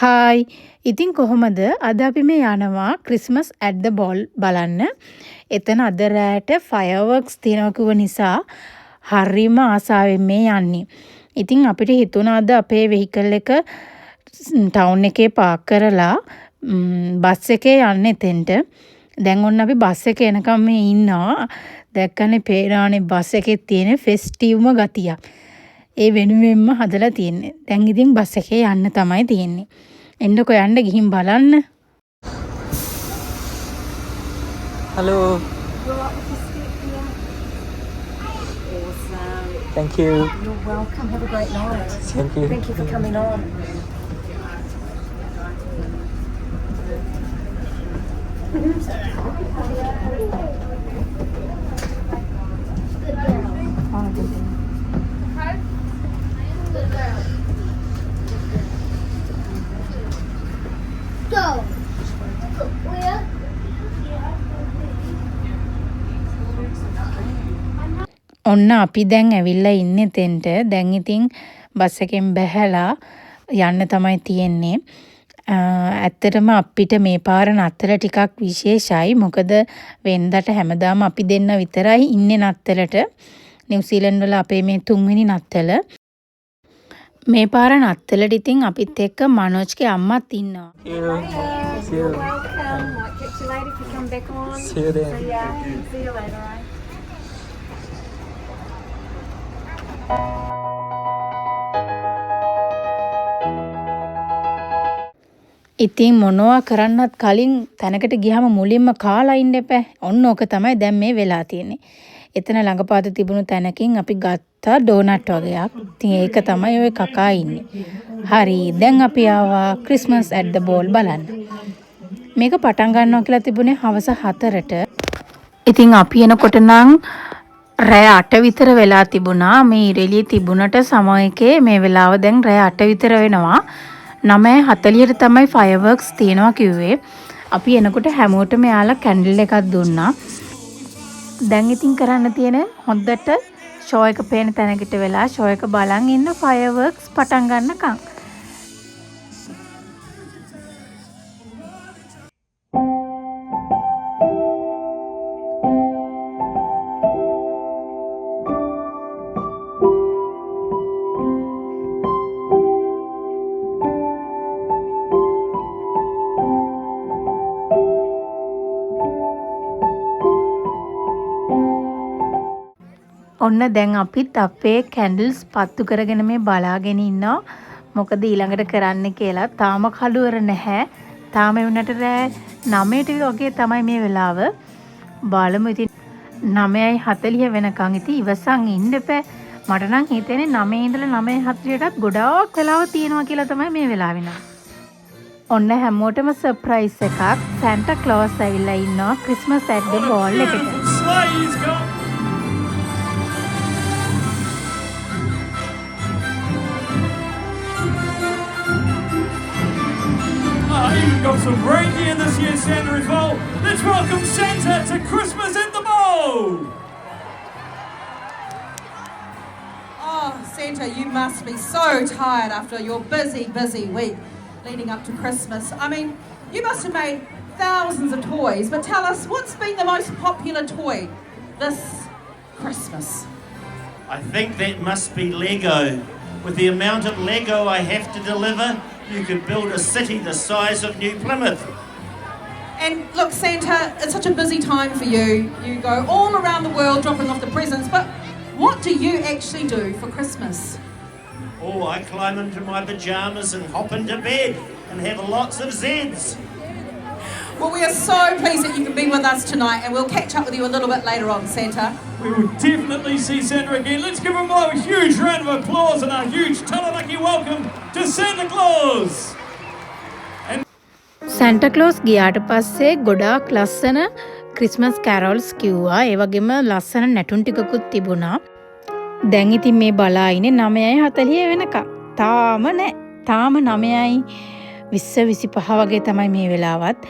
Hi. ඉතින් කොහොමද? අද අපි මේ යනවා ක්‍රිස්මස් at the ball බලන්න. එතන අද රෑට ෆයර්වර්ක්ස් තියෙනවා කිව්ව නිසා හරිම ආසාවෙන් මේ යන්නේ. ඉතින් අපිට හිතුණා අද අපේ වෙහිකල් එක ටවුන් එකේ පාක් කරලා බස් එකේ යන්න එතෙන්ට. දැන් ඔන්න අපි බස් එකේ එනකම් මේ ඉන්නවා. දැක්කනේ පේරානේ බස් එකේ තියෙන ෆෙස්ටිව්ම ගතිය. ඒ වෙනුවෙන්ම හදලා තියෙන්නේ. දැන් ඉතින් බස් එකේ යන්න තමයි තියෙන්නේ. එන්නකො යන්න ගිහින් බලන්න. Hello. Thank you. You're welcome. Have a great night. Thank you. Thank you for coming on. Go. Where? ඔන්න අපි දැන් ඇවිල්ලා ඉන්නේ තෙන්ට. දැන් ඉතින් බස් එකෙන් බැහැලා යන්න තමයි තියෙන්නේ. ඇත්තටම අපිට මේ පාර නත්තල ටිකක් විශේෂයි. මොකද වෙනදට හැමදාම අපි දෙන්න විතරයි ඉන්නේ නත්තලට. නිව්සීලන්ත වල අපේ මේ 3 වෙනි නත්තල. මේ පාර නත්තලට ඉතින් අපිත් එක්ක මනෝජ්ගේ අම්මත් ඉන්නවා. See you. You're welcome. Might catch you later if you come back on. See you then. See ya. See you later. Eh? ඉතින් මොනවා කරන්නත් කලින් තැනකට ගියාම මුලින්ම කාලා ඉන්න එපා. ඔන්න ඕක තමයි දැන් මේ වෙලා තියෙන්නේ. එතන ළඟපාත තිබුණු තැනකින් අපි ගත්තා ඩෝනට් වගේක්. ඉතින් ඒක තමයි ඔය කකා ඉන්නේ. හරි. දැන් අපි ආවා ක්‍රිස්මස් at the ball බලන්න. මේක පටන් ගන්නවා කියලා තිබුණේ හවස 4ට. ඉතින් අපි එනකොට නම් රෑ 8 විතර වෙලා තිබුණා. මේ ඉරෙලිය තිබුණට සමයකේ මේ වෙලාව දැන් රෑ 8 විතර වෙනවා. 9:40ට තමයි ෆයර්වර්ක්ස් තියනවා කිව්වේ. අපි එනකොට හැමෝටම යාලා කැන්ඩල් එකක් දුන්නා. දැන් ඉතින් කරන්න තියෙන හොඳට ෂෝ එක පේන තැනකට වෙලා ෂෝ එක බලන් ඉන්න ෆයර්වර්ක්ස් පටන් ගන්නකම්. ඔන්න දැන් අපිත් අපේ කැන්ඩල්ස් පත්තු කරගෙන මේ බලාගෙන ඉන්නවා. මොකද ඊළඟට කරන්න කියලා තාම කළුවර නැහැ. තාම වුණට රෑ 9ට වගේ තමයි මේ වෙලාව. බලමු ඉතින් 9:40 වෙනකන් ඉතින් ඉවසන් ඉන්න එපා. මට නම් හිතෙන්නේ 9 ඉඳලා 9:40ටත් ගොඩාක් වෙලාව තියෙනවා කියලා තමයි මේ වෙලාව වෙනවා. ඔන්න හැමෝටම සර්ප්‍රයිස් එකක්. සැන්ටා ක්ලෝස් ඇවිල්ලා ඉන්නවා ක්‍රිස්මස් at the ball එකට. You've got some reindeer this year, Santa, as well. Let's welcome Santa to Christmas at the Bowl! Oh, Santa, you must be so tired after your busy week leading up to Christmas. I mean, you must have made thousands of toys, but tell us, what's been the most popular toy this Christmas? I think that must be Lego. With the amount of Lego I have to deliver, you could build a city the size of New Plymouth. And look, Santa, it's such a busy time for you. You go all around the world dropping off the presents, but what do you actually do for Christmas? Oh, I climb into my pyjamas and hop into bed and have lots of Zeds. Well, we are so pleased that you can be with us tonight, and we'll catch up with you a little bit later on, Santa. We will definitely see Santa again. Let's give him a huge round of applause and a huge Taranaki welcome to Santa Claus! Santa close ගියාට පස්සේ ගොඩාක් ලස්සන Christmas කැරොල්ස් කිව්වා. ඒ වගේම ලස්සන නැටුම් ටිකකුත් තිබුණා. දැන් ඉතින් මේ බලා ඉන්නේ 9:40 වෙනකම්. තාම නෑ. තාම 9:20 වගේ තමයි මේ වෙලාවත්.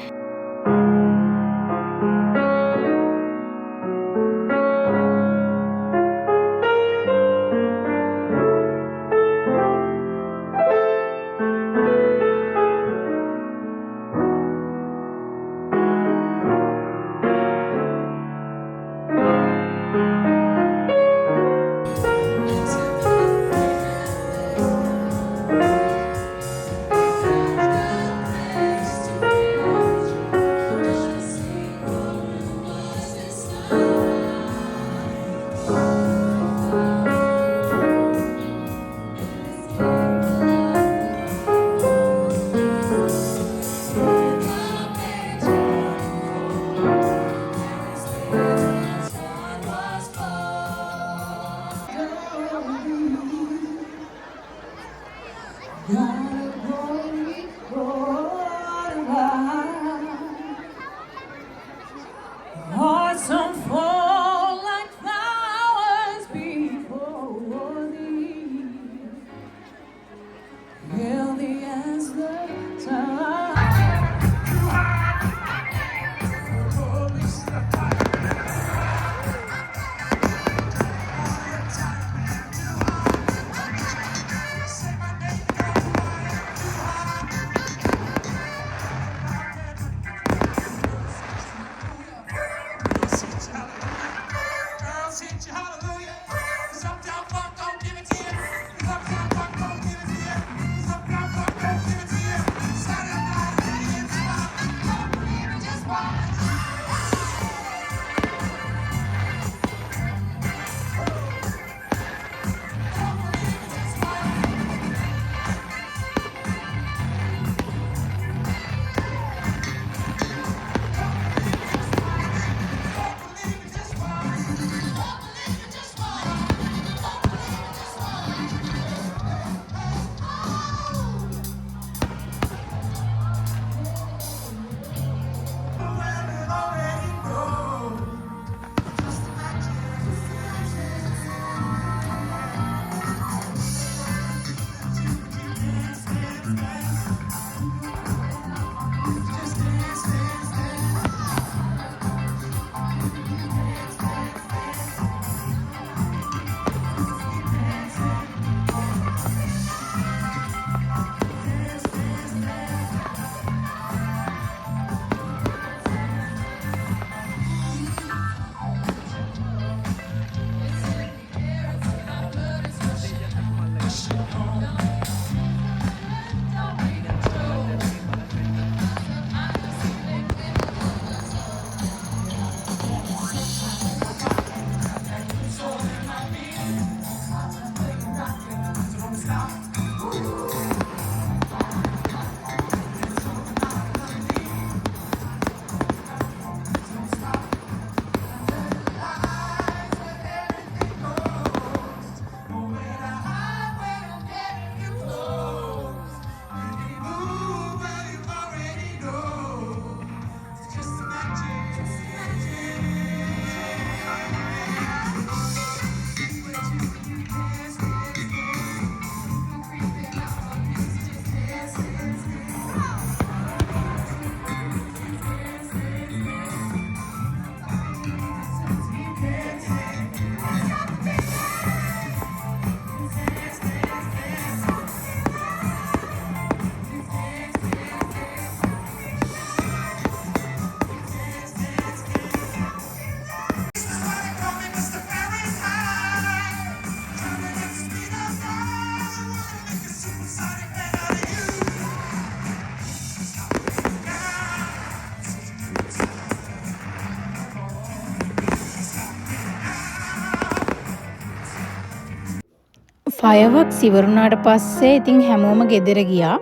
ෆයර්වර්ක්ස් ඉවරුණාට පස්සේ ඉතින් හැමෝම ගෙදර ගියා.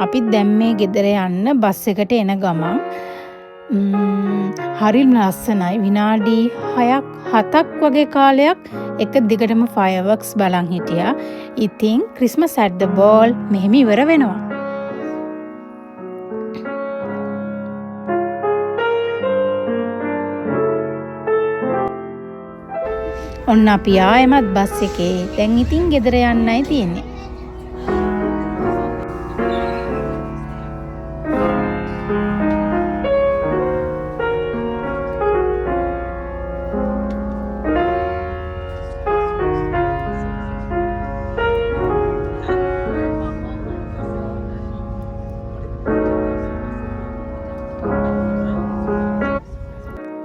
අපිත් දැන් මේ ගෙදර යන්න බස් එකට එන ගමන් හරිම ලස්සනයි. විනාඩි 6ක් 7ක් වගේ කාලයක් එක දිගටම ෆයර්වර්ක්ස් බලන් හිටියා. ඉතින් ක්‍රිස්මස් at the ball මෙහෙම ඉවර වෙනවා. ඔන්න අපි ආයෙමත් බස් එකේ. දැන් ඉතින් ගෙදර යන්නයි තියෙන්නේ.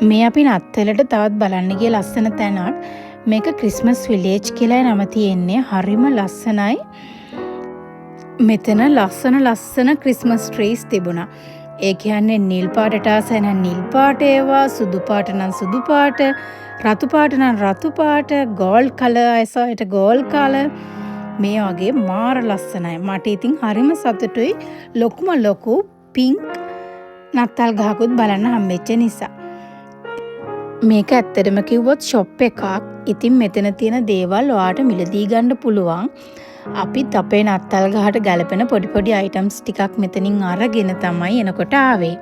මේ අපි නත්තලට තවත් බලන්න ගිය ලස්සන තැනක්. මේක ක්‍රිස්මස් විලේජ් කියලා නම තියෙන්නේ. හරිම ලස්සනයි. මෙතන ලස්සන ක්‍රිස්මස් ට්‍රීස් තිබුණා. ඒ කියන්නේ නිල් පාටට ආස නම් නිල් පාට ඒවා, සුදු පාට නම් සුදු පාට, රතු පාට නම් රතු පාට, ගෝල්ඩ් කලර් ඇසයට ගෝල්ඩ් කලර්. මේ වගේ මාර ලස්සනයි. මට ඉතින් හරිම සතුටුයි. ලොකුම ලොකු පින්ක් නත්තල් ගහකුත් බලන්න හම්බෙච්ච නිසා. මේක ඇත්තටම කිව්වොත් ෂොප් එකක්. ඉතින් මෙතන තියෙන දේවල් ඔයාට මිලදී ගන්න පුළුවන්. අපිත් අපේ නත්තල් ගහට ගැලපෙන පොඩි අයිටම්ස් ටිකක් මෙතනින් අරගෙන තමයි එනකොට ආවේ.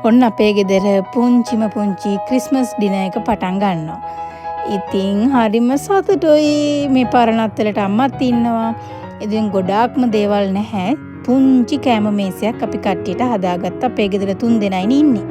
ඔන්න අපේ ගෙදර පුංචිම පුංචි ක්‍රිස්මස් ඩිනර් එක පටන් ගන්නවා. ඉතින් හරිම සතුටුයි. මේ පරණත්තලට අම්මත් ඉන්නවා. ඉතින් ගොඩාක්ම දේවල් නැහැ. පුංචි කෑම මේසයක් අපි කට්ටියට හදාගත්ත. අපේ ගෙදර 3 දෙනයිනේ ඉන්නේ.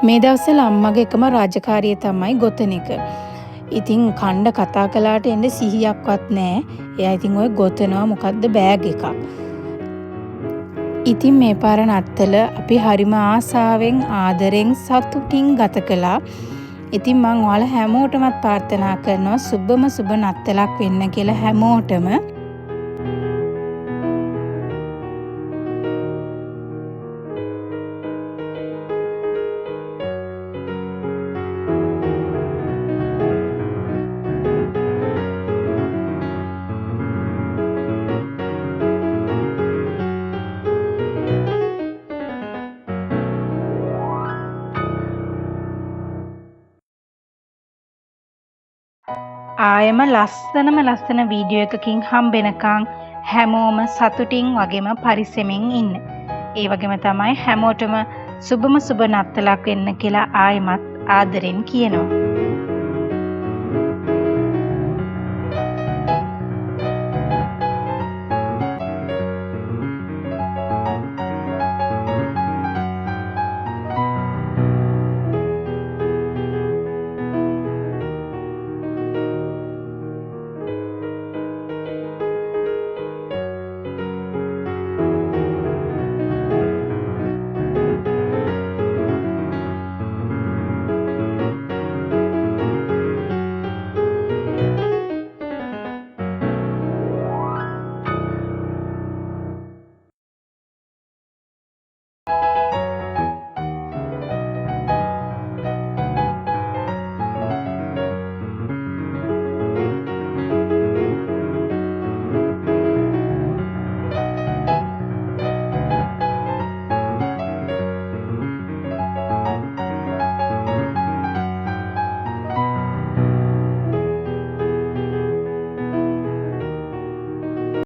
මේ දවස්වල අම්මගේ එකම රාජකාරිය තමයි ගොතන එක. ඉතින් කණ්ඩ කතා කළාට එන්න සිහියක්වත් නැහැ. එයා ඉතින් ඔය ගොතනවා මොකද්ද බෑග් එකක්. ඉතින් මේ පාර නත්තල අපි හරිම ආසාවෙන් ආදරෙන් සතුටින් ගත කළා. ඉතින් මම ඔයාලා හැමෝටමත් ප්‍රාර්ථනා කරනවා සුබම සුබ නත්තලක් වෙන්න කියලා හැමෝටම. ආයෙම ලස්සන වීඩියෝ එකකින් හම්බෙනකන් හැමෝම සතුටින් වගේම පරිස්සමෙන් ඉන්න. ඒ වගේම තමයි හැමෝටම සුබම සුබ නත්තලක් වෙන්න කියලා ආයෙමත් ආදරෙන් කියනවා.